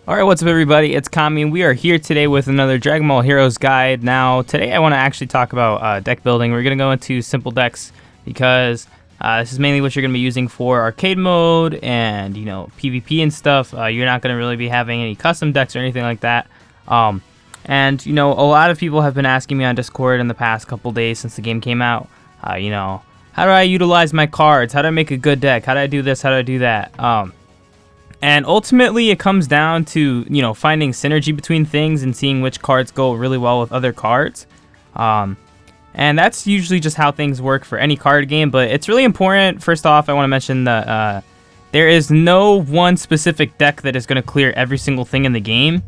Alright, what's up everybody, it's Kami, and we are here today with another Dragon Ball Heroes guide. Now, today I want to actually talk about deck building. We're going to go into simple decks because this is mainly what you're going to be using for arcade mode and, PvP and stuff. You're not going to really be having any custom decks or anything like that. And, a lot of people have been asking me on Discord in the past couple days since the game came out, how do I utilize my cards? How do I make a good deck? How do I do this? How do I do that? And ultimately, it comes down to, finding synergy between things and seeing which cards go really well with other cards. And that's usually just how things work for any card game, but it's really important. First off, I want to mention that there is no one specific deck that is going to clear every single thing in the game,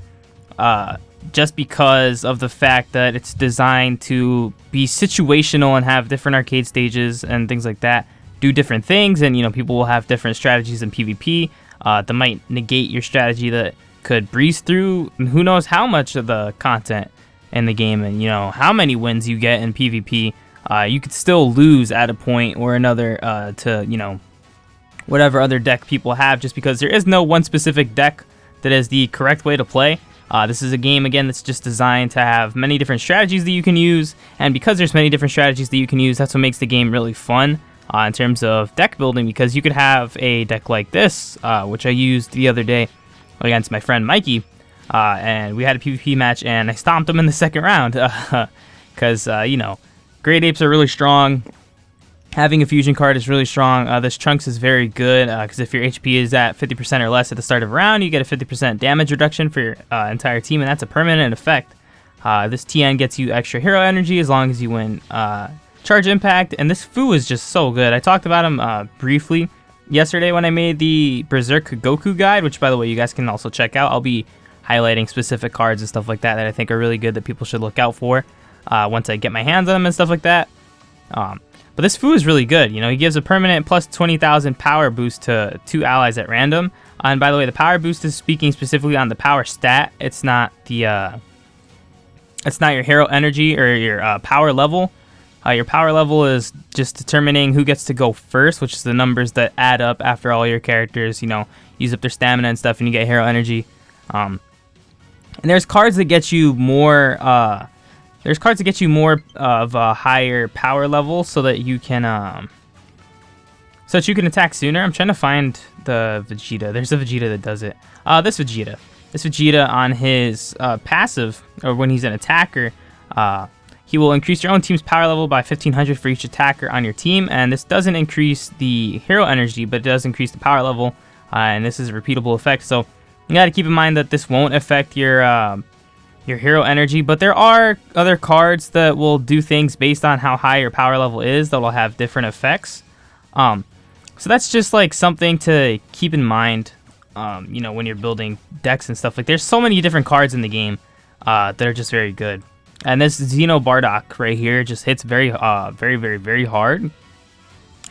just because of the fact that it's designed to be situational and have different arcade stages and things like that, do different things, and, people will have different strategies in PvP. That might negate your strategy that could breeze through who knows how much of the content in the game, and how many wins you get in PvP. You could still lose at a point or another to whatever other deck people have, just because there is no one specific deck that is the correct way to play. This is a game, again, that's just designed to have many different strategies that you can use, and because there's many different strategies that you can use, that's what makes the game really fun. In terms of deck building, because you could have a deck like this, which I used the other day against my friend Mikey, and we had a PvP match, and I stomped him in the second round, because, Great Apes are really strong. Having a fusion card is really strong. This Trunks is very good, because if your HP is at 50% or less at the start of a round, you get a 50% damage reduction for your entire team, and that's a permanent effect. This TN gets you extra hero energy as long as you win Charge Impact, and this Fu is just so good. I talked about him briefly yesterday when I made the Berserk Goku guide, which, by the way, you guys can also check out. I'll be highlighting specific cards and stuff like that I think are really good that people should look out for once I get my hands on them and stuff like that. But this Fu is really good. He gives a permanent plus 20,000 power boost to 2 allies at random. And by the way, the power boost is speaking specifically on the power stat. It's not the it's not your hero energy or your power level. Your power level is just determining who gets to go first, which is the numbers that add up after all your characters, use up their stamina and stuff, and you get hero energy. And there's cards that get you more. There's cards that get you more of a higher power level, so that you can attack sooner. I'm trying to find the Vegeta. There's a Vegeta that does it. This Vegeta on his passive, or when he's an attacker. He will increase your own team's power level by 1,500 for each attacker on your team, and this doesn't increase the hero energy, but it does increase the power level, and this is a repeatable effect, so you got to keep in mind that this won't affect your hero energy, but there are other cards that will do things based on how high your power level is that will have different effects. So that's just like something to keep in mind, when you're building decks and stuff. Like, there's so many different cards in the game that are just very good. And this Xeno Bardock right here just hits very, very hard. And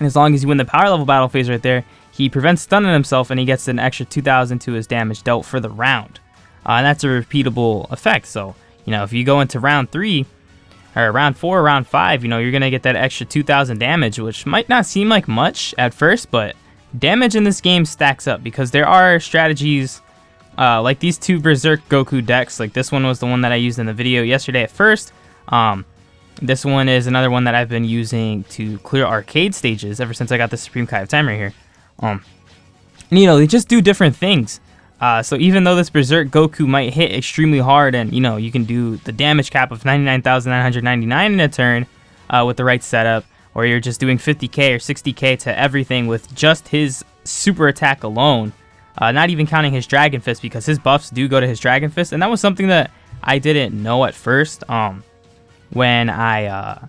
as long as you win the power level battle phase right there, he prevents stunning himself, and he gets an extra 2,000 to his damage dealt for the round. And that's a repeatable effect. So, if you go into round 3, or round 4, or round 5, you're going to get that extra 2,000 damage, which might not seem like much at first, but damage in this game stacks up, because there are strategies like these two Berserk Goku decks. Like, this one was the one that I used in the video yesterday at first. This one is another one that I've been using to clear arcade stages ever since I got the Supreme Kai of Time right here. And, they just do different things. So even though this Berserk Goku might hit extremely hard, and, you can do the damage cap of 99,999 in a turn with the right setup, or you're just doing 50k or 60k to everything with just his super attack alone. Not even counting his Dragon Fist, because his buffs do go to his Dragon Fist, and that was something that I didn't know at first. When I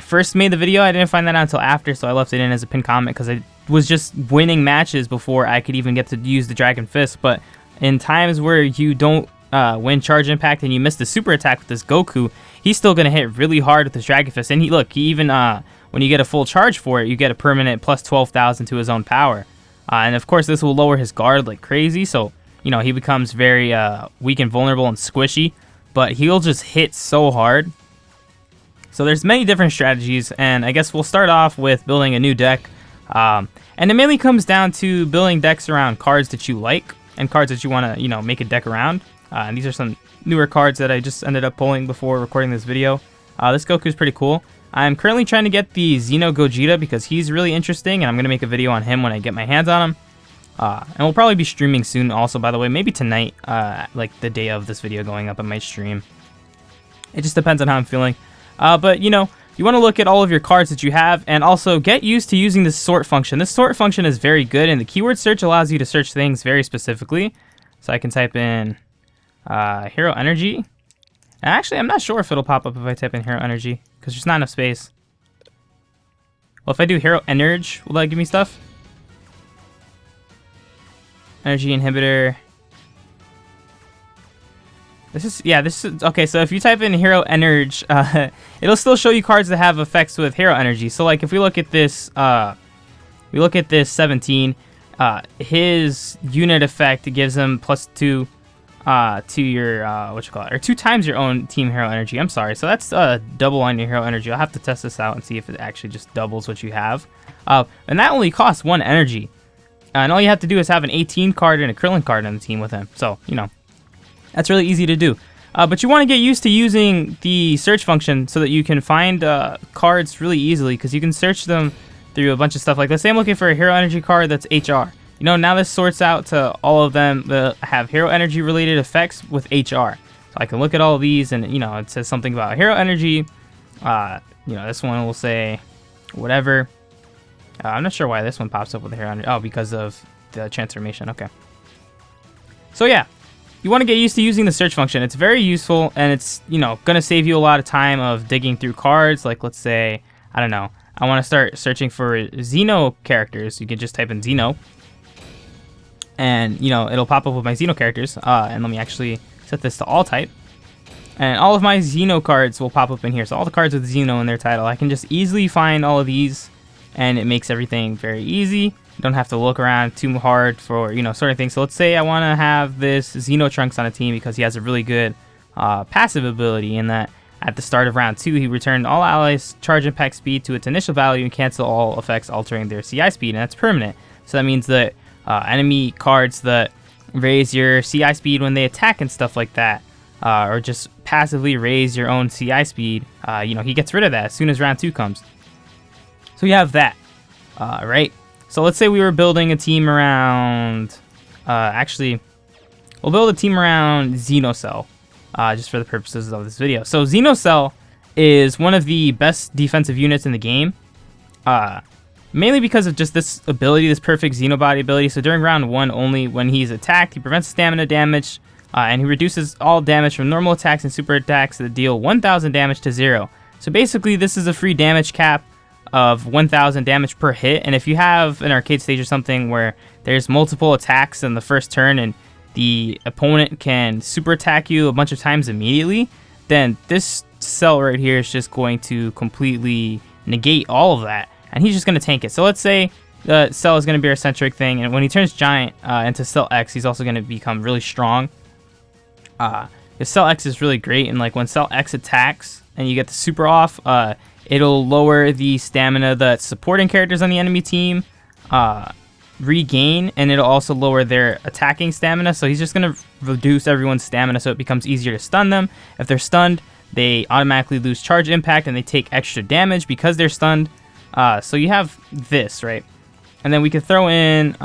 first made the video, I didn't find that out until after, so I left it in as a pinned comment, because I was just winning matches before I could even get to use the Dragon Fist. But in times where you don't win Charge Impact and you miss the super attack with this Goku, he's still gonna hit really hard with his Dragon Fist. And he even when you get a full charge for it, you get a permanent plus 12,000 to his own power. And of course, this will lower his guard like crazy, so he becomes very weak and vulnerable and squishy, but he'll just hit so hard. So there's many different strategies, and I guess we'll start off with building a new deck. And it mainly comes down to building decks around cards that you like. and cards that you want to, make a deck around. And these are some newer cards that I just ended up pulling before recording this video. This Goku is pretty cool. I'm currently trying to get the Xeno Gogeta because he's really interesting, and I'm going to make a video on him when I get my hands on him. And we'll probably be streaming soon also, by the way. Maybe tonight, like the day of this video going up, I might stream. It just depends on how I'm feeling. But, you want to look at all of your cards that you have, and also get used to using the sort function. This sort function is very good, and the keyword search allows you to search things very specifically. So I can type in Hero Energy. And actually, I'm not sure if it'll pop up if I type in Hero Energy, because there's not enough space. Well, if I do Hero Energy, will that give me stuff? Energy Inhibitor. This is, okay, so if you type in Hero Energy, it'll still show you cards that have effects with Hero Energy. So, like, if we look at this, 17, his unit effect gives him +2 to your, or 2 times your own Team Hero Energy. I'm sorry, so that's double on your Hero Energy. I'll have to test this out and see if it actually just doubles what you have. And that only costs 1 energy. And all you have to do is have an 18 card and a Krillin card on the team with him. So, that's really easy to do. But you want to get used to using the search function so that you can find cards really easily, because you can search them through a bunch of stuff. Like, let's say I'm looking for a Hero Energy card that's HR. Now this sorts out to all of them that have Hero Energy related effects with HR. So I can look at all of these, and, it says something about Hero Energy. This one will say whatever. I'm not sure why this one pops up with Hero Energy. Oh, because of the transformation. Okay. So, yeah. You want to get used to using the search function. It's very useful, and it's, going to save you a lot of time of digging through cards. Like, let's say, I don't know, I want to start searching for Xeno characters. You can just type in Xeno, and, it'll pop up with my Xeno characters. And let me actually set this to all type. And all of my Xeno cards will pop up in here. So all the cards with Xeno in their title. I can just easily find all of these, and it makes everything very easy. Don't have to look around too hard for, sort of thing. So let's say I want to have this Xeno Trunks on a team because he has a really good passive ability in that at the start of round 2, he returned all allies' charge impact speed to its initial value and cancel all effects altering their CI speed, and that's permanent. So that means that enemy cards that raise your CI speed when they attack and stuff like that, or just passively raise your own CI speed, he gets rid of that as soon as round 2 comes. So you have that, right? So let's say we were building a team around, we'll build a team around Xenocell, just for the purposes of this video. So Xenocell is one of the best defensive units in the game, mainly because of just this ability, this perfect Xenobody ability. So during round 1 only, when he's attacked, he prevents stamina damage, and he reduces all damage from normal attacks and super attacks that deal 1,000 damage to 0. So basically, this is a free damage cap of 1,000 damage per hit, and if you have an arcade stage or something where there's multiple attacks in the first turn and the opponent can super attack you a bunch of times immediately, then this cell right here is just going to completely negate all of that, and he's just going to tank it. So let's say the cell is going to be our centric thing, and when he turns giant into cell X, he's also going to become really strong. The cell X is really great, and like when cell X attacks and you get the super off, it'll lower the stamina that supporting characters on the enemy team regain, and it'll also lower their attacking stamina. So he's just going to reduce everyone's stamina so it becomes easier to stun them. If they're stunned, they automatically lose charge impact and they take extra damage because they're stunned. So you have this, right? And then we could throw in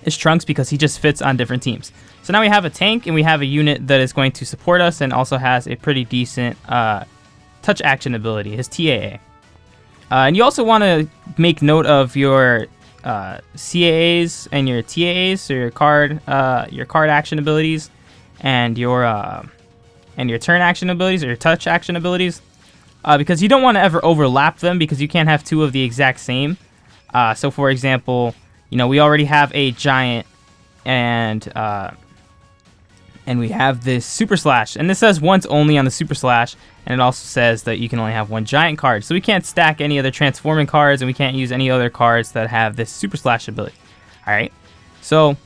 his Trunks because he just fits on different teams. So now we have a tank and we have a unit that is going to support us and also has a pretty decent touch action ability, his TAA. And you also want to make note of your CAAs and your TAAs, so your card action abilities, and your turn action abilities or your touch action abilities, because you don't want to ever overlap them because you can't have 2 of the exact same. So for example, we already have a giant and we have this Super Slash, and this says once only on the Super Slash, and it also says that you can only have 1 giant card, so we can't stack any other transforming cards, and we can't use any other cards that have this Super Slash ability. Alright, so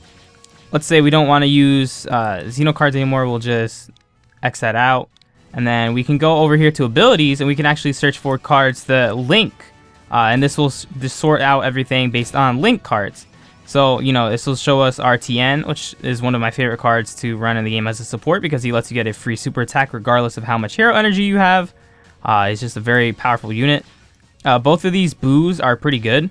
let's say we don't want to use Xeno cards anymore, we'll just X that out, and then we can go over here to abilities, and we can actually search for cards that link, and this will just sort out everything based on link cards. So, you know, this will show us RTN, which is one of my favorite cards to run in the game as a support because he lets you get a free super attack regardless of how much hero energy you have. It's just a very powerful unit. Both of these boos are pretty good.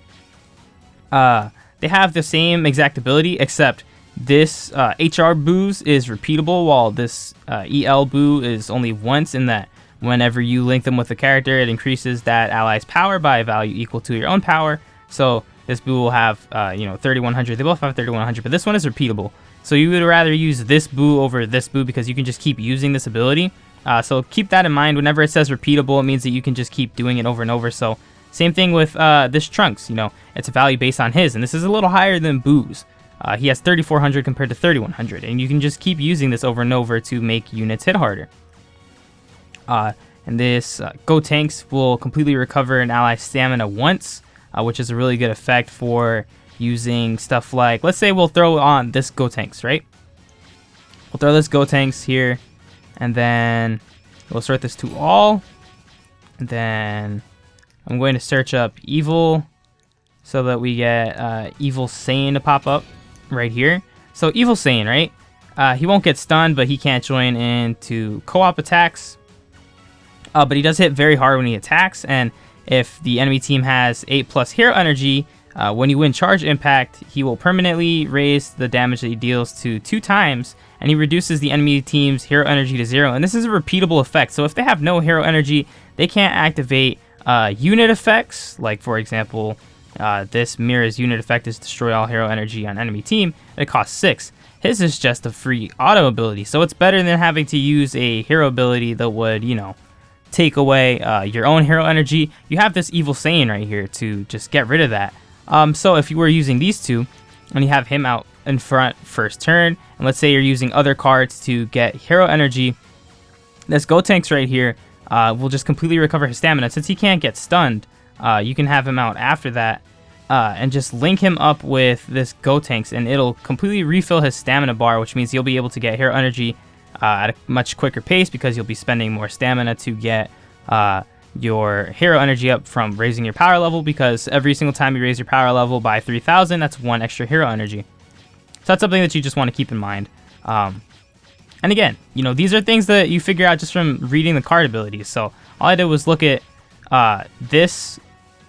They have the same exact ability, except this HR boost is repeatable, while this EL boo is only once, in that whenever you link them with a character, it increases that ally's power by a value equal to your own power. So this boo will have, 3100. They both have 3100, but this one is repeatable. So you would rather use this boo over this boo because you can just keep using this ability. So keep that in mind. Whenever it says repeatable, it means that you can just keep doing it over and over. So same thing with this Trunks. You know, it's a value based on his, and this is a little higher than Boo's. He has 3400 compared to 3100, and you can just keep using this over and over to make units hit harder. And this Gotenks will completely recover an ally's stamina once, which is a really good effect for using stuff like, let's say we'll throw on this Gotenks, right? We'll throw this Gotenks here, and then we'll sort this to all, and then I'm going to search up Evil so that we get Evil Sane to pop up right here. So Evil Sane, right? He won't get stunned, but he can't join into co-op attacks. But he does hit very hard when he attacks, and if the enemy team has 8+ hero energy, when you win charge impact, he will permanently raise the damage that he deals to 2 times, and he reduces the enemy team's hero energy to 0. And this is a repeatable effect, so if they have no hero energy, they can't activate unit effects, like for example, this Mirror's unit effect is destroy all hero energy on enemy team. It costs 6. His is just a free auto ability, so it's better than having to use a hero ability that would, take away your own hero energy. You have this Evil Saiyan right here to just get rid of that. So if you were using these two, and you have him out in front first turn, and let's say you're using other cards to get hero energy, this Gotenks right here will just completely recover his stamina. Since he can't get stunned, you can have him out after that and just link him up with this Gotenks, and it'll completely refill his stamina bar, which means you'll be able to get hero energy at a much quicker pace because you'll be spending more stamina to get your hero energy up from raising your power level, because every single time you raise your power level by 3000, that's 1 extra hero energy. So that's something that you just want to keep in mind. And again, these are things that you figure out just from reading the card abilities. So all I did was look at this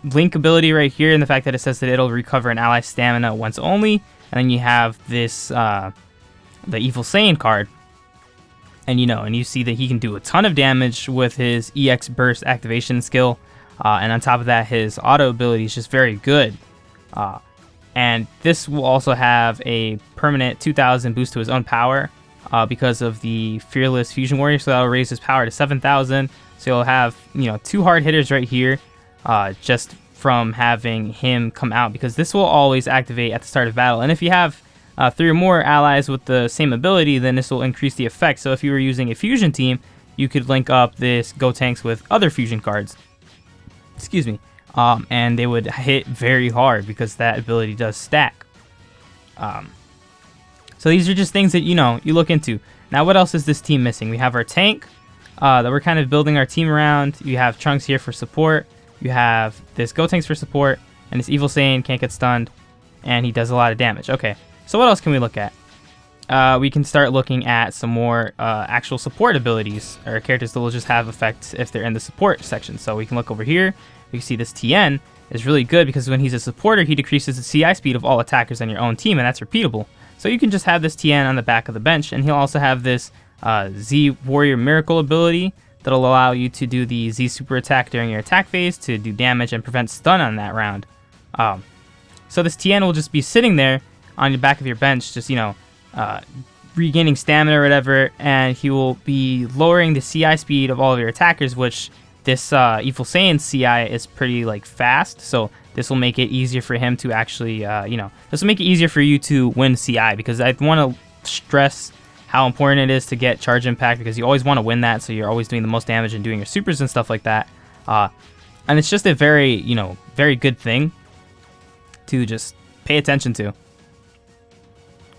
link ability right here, and the fact that it says that it'll recover an ally's stamina once only, and then you have this the Evil Saiyan card. And and you see that he can do a ton of damage with his EX burst activation skill, and on top of that, his auto ability is just very good. And this will also have a permanent 2000 boost to his own power because of the Fearless Fusion Warrior, so that'll raise his power to 7000. So you'll have 2 hard hitters right here, just from having him come out, because this will always activate at the start of battle. And if you have 3 or more allies with the same ability, then this will increase the effect. So if you were using a fusion team, you could link up this Gotenks with other fusion cards. Excuse me. And they would hit very hard because that ability does stack. So these are just things that, you look into. Now, what else is this team missing? We have our tank that we're kind of building our team around. You have Trunks here for support. You have this Gotenks for support. And this Evil Saiyan can't get stunned. And he does a lot of damage. Okay. So what else can we look at? We can start looking at some more actual support abilities, or characters that will just have effects if they're in the support section. So we can look over here. We can see this TN is really good because when he's a supporter, he decreases the CI speed of all attackers on your own team, and that's repeatable. So you can just have this TN on the back of the bench, and he'll also have this Z Warrior Miracle ability that'll allow you to do the Z Super Attack during your attack phase to do damage and prevent stun on that round. So this TN will just be sitting there on the back of your bench, just regaining stamina or whatever, and he will be lowering the CI speed of all of your attackers, which this Evil Saiyan CI is pretty fast, so this will make it easier for him to actually this will make it easier for you to win CI, because I want to stress how important it is to get charge impact, because you always want to win that, so you're always doing the most damage and doing your supers and stuff like that. And it's just a very very good thing to just pay attention to.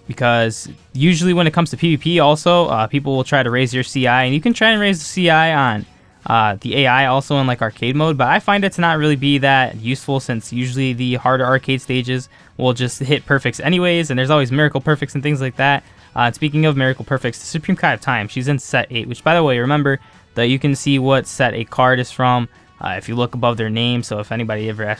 Because usually when it comes to PvP also, people will try to raise your CI, and you can try and raise the CI on the AI also in arcade mode, but I find it to not really be that useful, since usually the harder arcade stages will just hit perfects anyways, and there's always miracle perfects and things like that. And speaking of miracle perfects, the Supreme Kai of Time, she's in set 8, which by the way, remember that you can see what set a card is from if you look above their name. So if anybody ever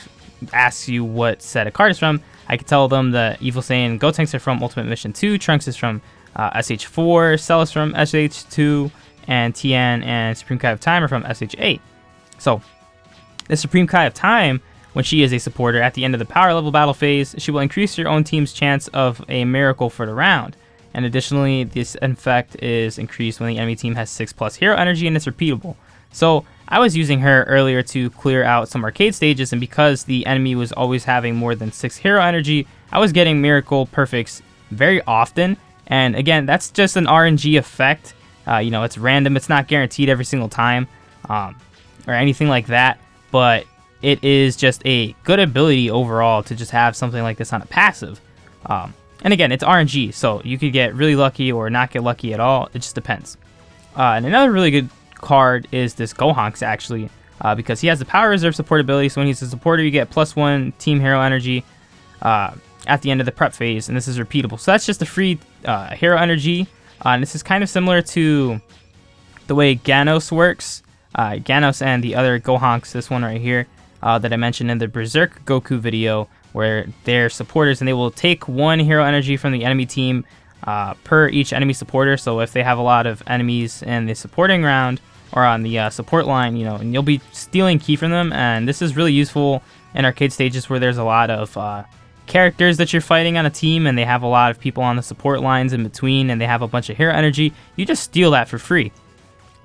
asks you what set a card is from, I can tell them that Evil Saiyan Gotenks are from Ultimate Mission 2, Trunks is from SH4, Cell is from SH2, and Tien and Supreme Kai of Time are from SH8. So the Supreme Kai of Time, when she is a supporter, at the end of the power level battle phase, she will increase your own team's chance of a miracle for the round. And additionally, this effect is increased when the enemy team has 6+ hero energy, and it's repeatable. So I was using her earlier to clear out some arcade stages, and because the enemy was always having more than 6 hero energy, I was getting miracle perfects very often. And again, that's just an RNG effect. It's random. It's not guaranteed every single time or anything like that. But it is just a good ability overall to just have something like this on a passive. And again, it's RNG, so you could get really lucky or not get lucky at all. It just depends. And another really good card is this Gohanks, actually, because he has the Power Reserve support ability. So when he's a supporter, you get +1 team hero energy at the end of the prep phase, and this is repeatable. So that's just a free hero energy. And this is kind of similar to the way Ganos works. Ganos and the other Gohanks, this one right here, that I mentioned in the Berserk Goku video, where they're supporters and they will take 1 hero energy from the enemy team per each enemy supporter. So if they have a lot of enemies in the supporting round or on the support line, and you'll be stealing ki from them. And this is really useful in arcade stages where there's a lot of characters that you're fighting on a team and they have a lot of people on the support lines in between and they have a bunch of hero energy. You just steal that for free.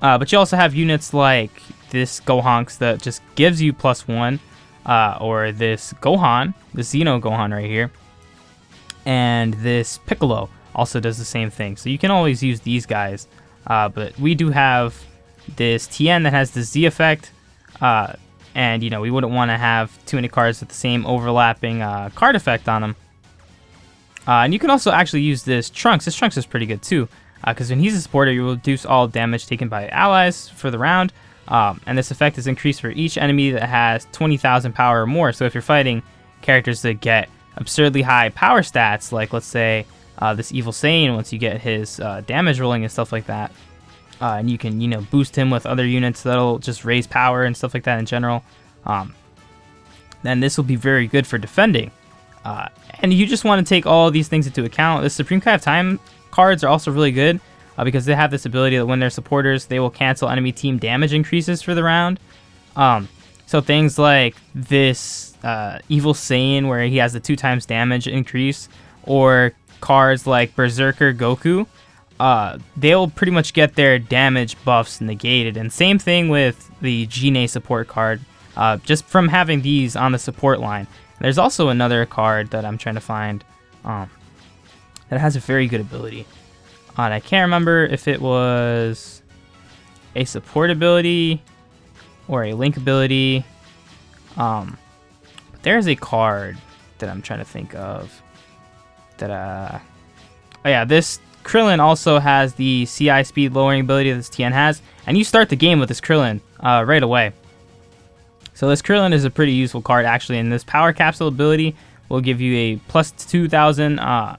But you also have units like this Gohanks that just gives you +1. Or this Gohan, the Xeno Gohan right here, and this Piccolo also does the same thing. So you can always use these guys, but we do have this Tien that has the Z effect, and we wouldn't want to have too many cards with the same overlapping card effect on them. And you can also actually use this Trunks. This Trunks is pretty good too, because when he's a supporter, you will reduce all damage taken by allies for the round. And this effect is increased for each enemy that has 20,000 power or more. So if you're fighting characters that get absurdly high power stats, like let's say this Evil Saiyan, once you get his damage rolling and stuff like that, and you can boost him with other units that'll just raise power and stuff like that in general, then this will be very good for defending. And you just want to take all these things into account. The Supreme Kai of Time cards are also really good. Because they have this ability that when they're supporters, they will cancel enemy team damage increases for the round. So things like this Evil Saiyan, where he has the 2x damage increase, or cards like Berserker Goku, they'll pretty much get their damage buffs negated. And same thing with the Gine support card, just from having these on the support line. There's also another card that I'm trying to find that has a very good ability. And I can't remember if it was a support ability or a link ability. But there's a card that I'm trying to think of that oh yeah, this Krillin also has the CI speed lowering ability that this Tien has, and you start the game with this Krillin right away. So this Krillin is a pretty useful card actually, and this Power Capsule ability will give you a +2,000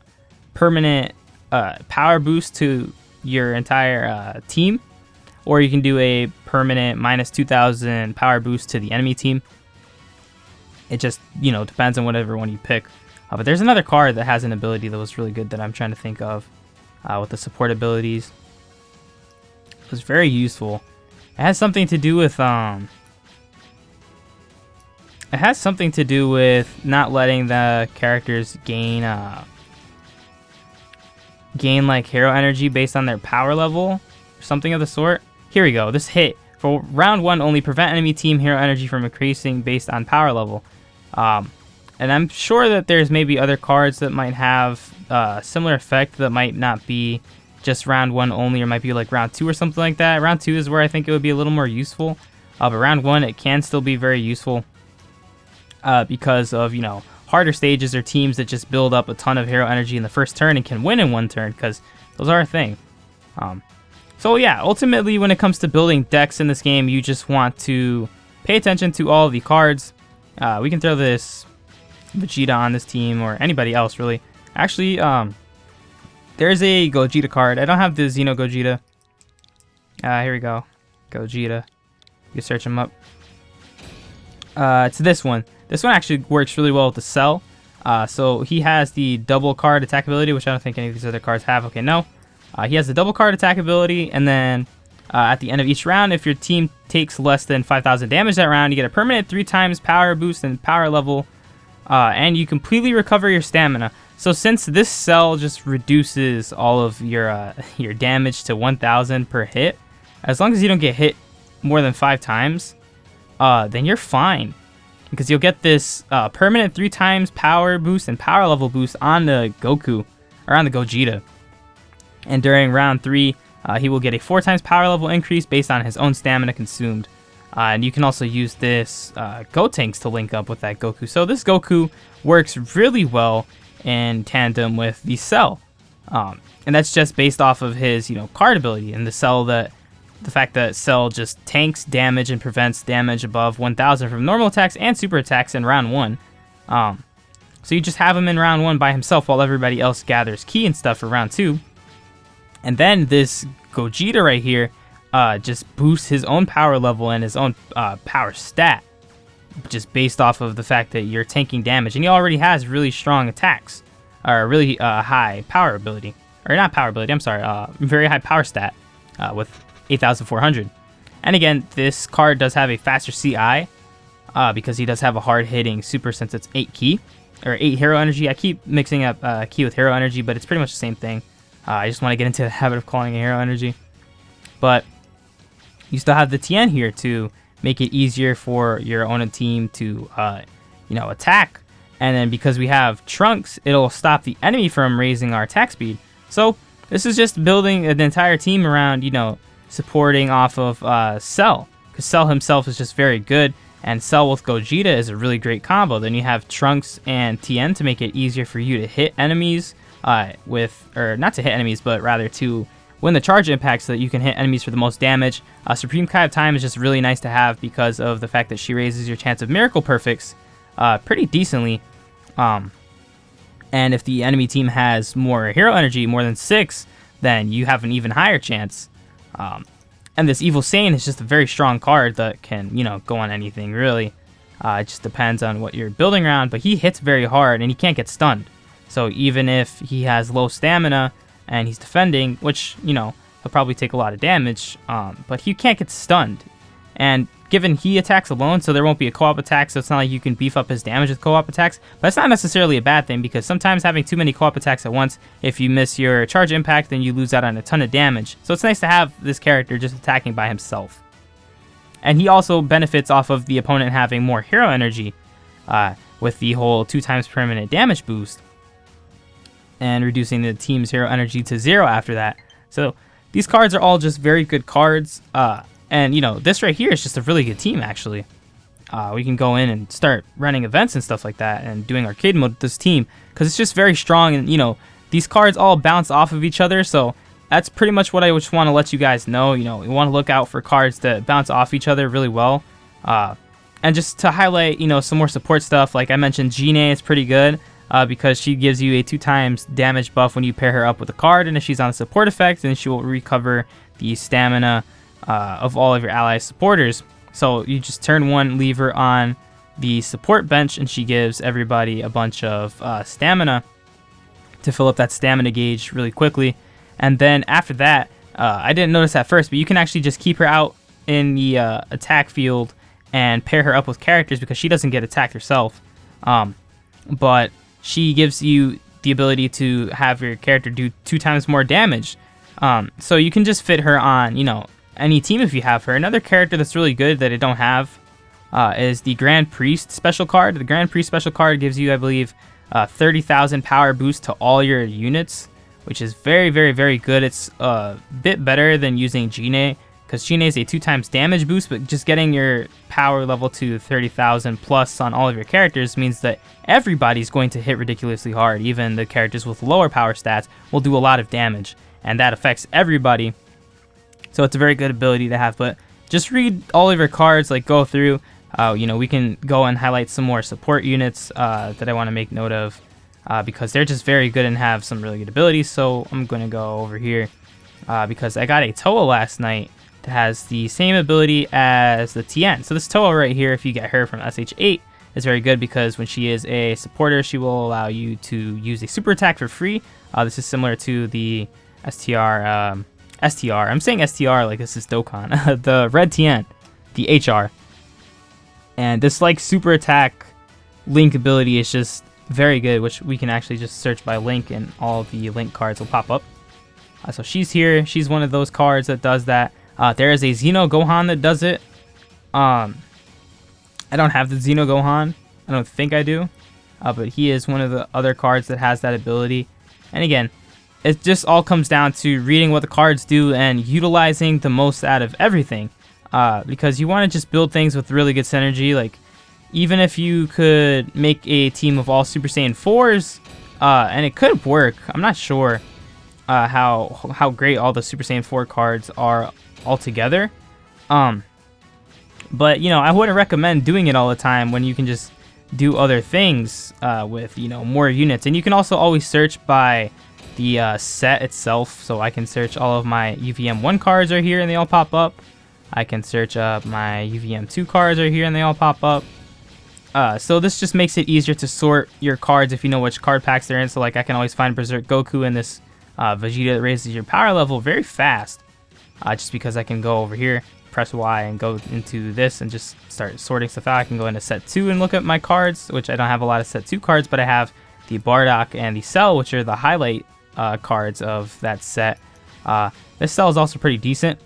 permanent power boost to your entire team, or you can do a permanent -2,000 power boost to the enemy team. It just depends on whatever one you pick. But there's another card that has an ability that was really good that I'm trying to think of with the support abilities. It was very useful. It has something to do with not letting the characters gain like hero energy based on their power level or something of the sort. Here we go. This hit for round 1 only prevent enemy team hero energy from increasing based on power level. And I'm sure that there's maybe other cards that might have a similar effect that might not be just round 1 only, or might be like round 2 or something like that. Round 2 is where I think it would be a little more useful. But round 1 it can still be very useful because of harder stages or teams that just build up a ton of hero energy in the first turn and can win in 1 turn, because those are a thing. So yeah, ultimately when it comes to building decks in this game, you just want to pay attention to all of the cards. We can throw this Vegeta on this team or anybody else really. Actually, there's a Gogeta card. I don't have the Xeno Gogeta. Here we go. Gogeta. You search him up. It's this one. This one actually works really well with the Cell. So he has the double card attack ability, which I don't think any of these other cards have. Okay, no. He has the double card attack ability, and then at the end of each round, if your team takes less than 5,000 damage that round, you get a permanent 3 times power boost and power level, and you completely recover your stamina. So since this Cell just reduces all of your damage to 1,000 per hit, as long as you don't get hit more than 5 times, then you're fine. Because you'll get this permanent 3 times power boost and power level boost on the Goku, or on the Gogeta. And during round 3, he will get a 4 times power level increase based on his own stamina consumed. And you can also use this Gotenks to link up with that Goku. So this Goku works really well in tandem with the Cell. And that's just based off of his, card ability. And the fact that Cell just tanks damage and prevents damage above 1,000 from normal attacks and super attacks in round 1. So you just have him in round 1 by himself while everybody else gathers ki and stuff for round 2. And then this Gogeta right here just boosts his own power level and his own power stat, just based off of the fact that you're tanking damage. And he already has really strong attacks, or really high power ability. Or not power ability, I'm sorry, very high power stat with 8,400. And again, this card does have a faster CI because he does have a hard-hitting super since it's 8 ki, or 8 hero energy. I keep mixing up ki with hero energy, but it's pretty much the same thing. I just want to get into the habit of calling it hero energy. But you still have the Tien here to make it easier for your own team to, attack. And then because we have Trunks, it'll stop the enemy from raising our attack speed. So this is just building an entire team around, supporting off of Cell. Because Cell himself is just very good. And Cell with Gogeta is a really great combo. Then you have Trunks and Tien to make it easier for you to hit enemies. Not to hit enemies, but rather to win the charge impact so that you can hit enemies for the most damage. Supreme Kai of Time is just really nice to have because of the fact that she raises your chance of Miracle Perfects pretty decently. And if the enemy team has more hero energy, more than 6, then you have an even higher chance. And this Evil Saiyan is just a very strong card that can, go on anything, really. It just depends on what you're building around, but he hits very hard and he can't get stunned. So even if he has low stamina and he's defending, which, he'll probably take a lot of damage, but he can't get stunned. And given he attacks alone, so there won't be a co-op attack, so it's not like you can beef up his damage with co-op attacks. But it's not necessarily a bad thing, because sometimes having too many co-op attacks at once, if you miss your charge impact, then you lose out on a ton of damage. So it's nice to have this character just attacking by himself. And he also benefits off of the opponent having more hero energy with the whole 2 times permanent damage boost, and reducing the team's hero energy to 0 after that. So these cards are all just very good cards. And, this right here is just a really good team, actually. We can go in and start running events and stuff like that and doing arcade mode with this team because it's just very strong. And, these cards all bounce off of each other. So that's pretty much what I just want to let you guys know. We want to look out for cards that bounce off each other really well. And just to highlight, some more support stuff, like I mentioned, Gine is pretty good. Because she gives you a 2 times damage buff when you pair her up with a card, and if she's on a support effect, then she will recover the stamina of all of your ally supporters. So you just turn 1 lever on the support bench, and she gives everybody a bunch of stamina to fill up that stamina gauge really quickly. And then after that, I didn't notice at first, but you can actually just keep her out in the attack field and pair her up with characters because she doesn't get attacked herself. But she gives you the ability to have your character do 2 times more damage. So you can just fit her on, any team if you have her. Another character that's really good that I don't have is the Grand Priest special card. The Grand Priest special card gives you, I believe, 30,000 power boost to all your units, which is very, very, very good. It's a bit better than using Gine, because Gine is a 2 times damage boost, but just getting your power level to 30,000 plus on all of your characters means that everybody's going to hit ridiculously hard. Even the characters with lower power stats will do a lot of damage, and that affects everybody. So it's a very good ability to have, but just read all of your cards, like go through, We can go and highlight some more support units that I want to make note of because they're just very good and have some really good abilities. So I'm going to go over here because I got a Toa last night that has the same ability as the Tien. So this Toa right here, if you get her from SH8, is very good because when she is a supporter, she will allow you to use a super attack for free. This is similar to the STR. I'm saying STR like this is Dokkan. The Red Tien, the HR. And this like super attack Link ability is just very good, which we can actually just search by Link and all the Link cards will pop up. So she's here. She's one of those cards that does that. There is a Xeno Gohan that does it. I don't have the Xeno Gohan. I don't think I do. But he is one of the other cards that has that ability. And again, it just all comes down to reading what the cards do and utilizing the most out of everything. Because you want to just build things with really good synergy. Like, even if you could make a team of all Super Saiyan 4s, and it could work. I'm not sure how great all the Super Saiyan 4 cards are all together. But, I wouldn't recommend doing it all the time when you can just do other things with, more units. And you can also always search by the set itself. So I can search all of my UVM 1 cards are here and they all pop up. I can search up my UVM 2 cards are here and they all pop up. So this just makes it easier to sort your cards if you know which card packs they're in. So like I can always find Berserk Goku in this Vegeta that raises your power level very fast. Just because I can go over here, press Y and go into this and just start sorting stuff out. I can go into set 2 and look at my cards, which I don't have a lot of set 2 cards, but I have the Bardock and the Cell, which are the highlight cards of that set. This Cell is also pretty decent.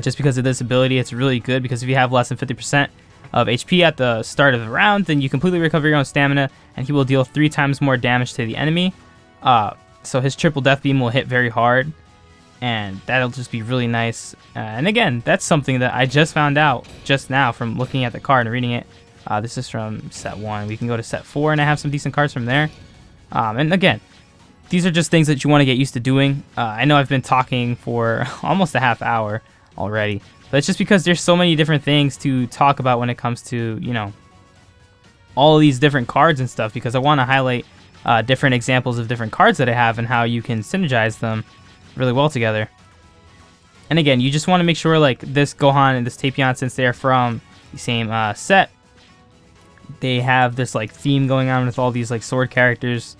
Just because of this ability, it's really good because if you have less than 50% of HP at the start of the round, then you completely recover your own stamina, and he will deal 3 times more damage to the enemy. So his triple death beam will hit very hard, and that'll just be really nice. And again, that's something that I just found out just now from looking at the card and reading it. This is from set 1. We can go to set 4, and I have some decent cards from there. And again, these are just things that you want to get used to doing. I know I've been talking for almost a half hour already, but it's just because there's so many different things to talk about when it comes to all of these different cards and stuff, because I want to highlight different examples of different cards that I have and how you can synergize them really well together. And again, you just want to make sure like this Gohan and this Tapion, since they're from the same set, they have this like theme going on with all these like sword characters.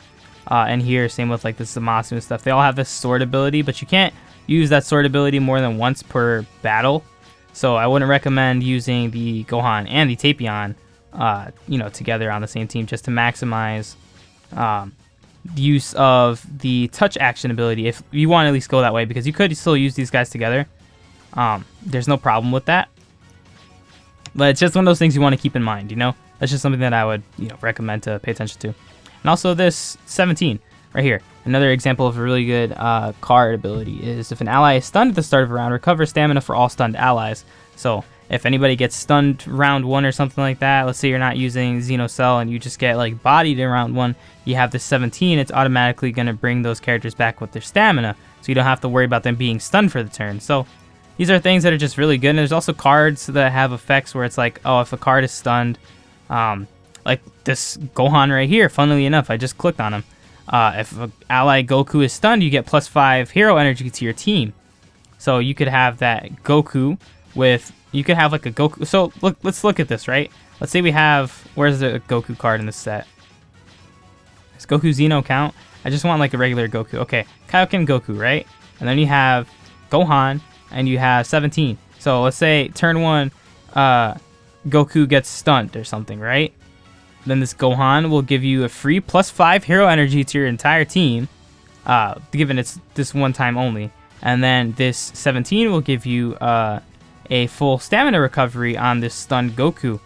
And here, same with like the Zamasu and stuff. They all have this sword ability, but you can't use that sword ability more than once per battle. So I wouldn't recommend using the Gohan and the Tapion, together on the same team, just to maximize the use of the touch action ability. If you want to at least go that way, because you could still use these guys together. There's no problem with that. But it's just one of those things you want to keep in mind, That's just something that I would, recommend to pay attention to. And also this 17 right here. Another example of a really good card ability is if an ally is stunned at the start of a round, recover stamina for all stunned allies. So if anybody gets stunned round 1 or something like that, let's say you're not using Xenocell and you just get like bodied in round 1, you have this 17, it's automatically going to bring those characters back with their stamina. So you don't have to worry about them being stunned for the turn. So these are things that are just really good. And there's also cards that have effects where it's like, oh, if a card is stunned, like this Gohan right here, funnily enough, I just clicked on him. If an ally Goku is stunned, you get +5 hero energy to your team. So you could have that Goku with, you could have like a Goku. So let's look at this, right? Let's say we have, where's the Goku card in this set? Does Goku Xeno count? I just want like a regular Goku. Okay, Kaioken Goku, right? And then you have Gohan, and you have 17. So let's say turn 1, Goku gets stunned or something, right? Then this Gohan will give you a free +5 hero energy to your entire team, given it's this one time only. And then this 17 will give you a full stamina recovery on this stunned Goku,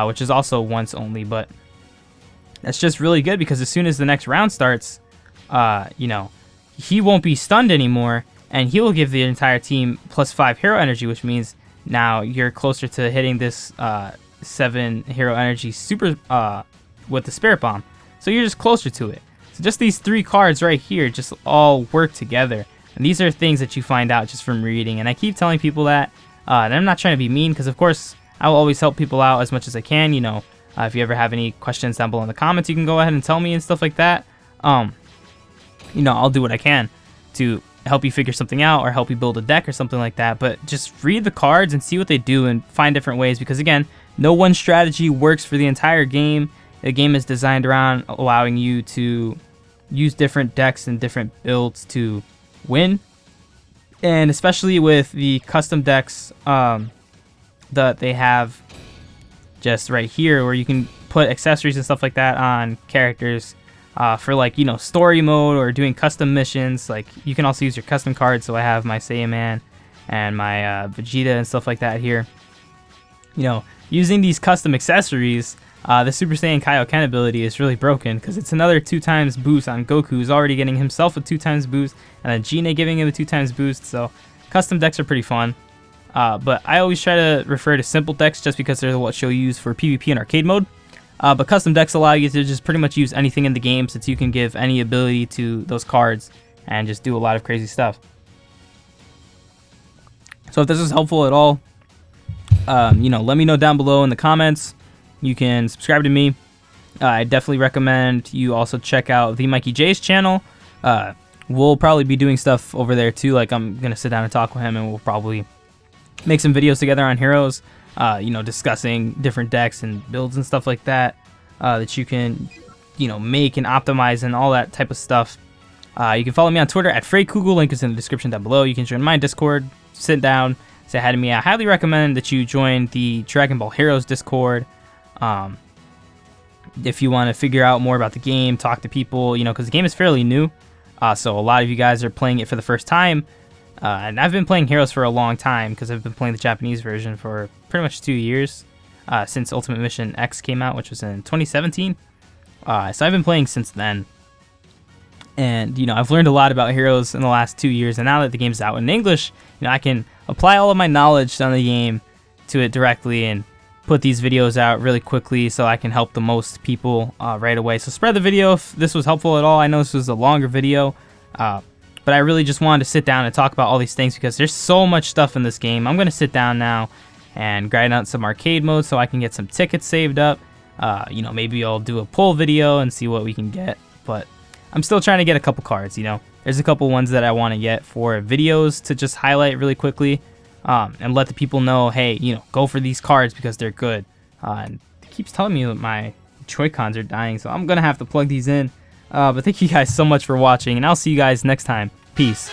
which is also once only. But that's just really good because as soon as the next round starts, he won't be stunned anymore, and he will give the entire team +5 hero energy, which means now you're closer to hitting this 7 hero energy super with the Spirit Bomb. So you're just closer to it. So just these 3 cards right here just all work together. And these are things that you find out just from reading. And I keep telling people that, and I'm not trying to be mean, because of course I will always help people out as much as I can. If you ever have any questions down below in the comments, you can go ahead and tell me and stuff like that. I'll do what I can to help you figure something out or help you build a deck or something like that. But just read the cards and see what they do and find different ways, because again, no one strategy works for the entire game. The game is designed around allowing you to use different decks and different builds to win. And especially with the custom decks that they have just right here, where you can put accessories and stuff like that on characters for like, story mode or doing custom missions. Like, you can also use your custom cards. So I have my Saiyaman and my Vegeta and stuff like that here. Using these custom accessories, the Super Saiyan Kaioken ability is really broken, because it's another 2x boost on Goku, who's already getting himself a 2x boost, and then Gine giving him a 2x boost. So custom decks are pretty fun. But I always try to refer to simple decks just because they're what you'll use for PvP and arcade mode. But custom decks allow you to just pretty much use anything in the game, since you can give any ability to those cards and just do a lot of crazy stuff. So if this is helpful at all, let me know down below in the comments. You can subscribe to me. I definitely recommend you also check out the Mikey J's channel. We'll probably be doing stuff over there too. Like, I'm gonna sit down and talk with him, and we'll probably make some videos together on Heroes. Discussing different decks and builds and stuff like that that you can, make and optimize and all that type of stuff. You can follow me on Twitter at FreyKugel. Link is in the description down below. You can join my Discord, sit down, say hi to me. I highly recommend that you join the Dragon Ball Heroes Discord. If you want to figure out more about the game, talk to people, because the game is fairly new. So a lot of you guys are playing it for the first time. And I've been playing Heroes for a long time, because I've been playing the Japanese version for pretty much 2 years, since Ultimate Mission X came out, which was in 2017. So I've been playing since then. And, I've learned a lot about Heroes in the last 2 years. And now that the game's out in English, I can apply all of my knowledge on the game to it directly and put these videos out really quickly so I can help the most people right away. So spread the video if this was helpful at all. I know this was a longer video, but I really just wanted to sit down and talk about all these things, because there's so much stuff in this game. I'm going to sit down now and grind out some arcade mode so I can get some tickets saved up. Maybe I'll do a pull video and see what we can get. But I'm still trying to get a couple cards, There's a couple ones that I want to get for videos to just highlight really quickly. And let the people know, hey, go for these cards because they're good. And it keeps telling me that my Joy-Cons are dying, so I'm going to have to plug these in. But thank you guys so much for watching, and I'll see you guys next time. Peace.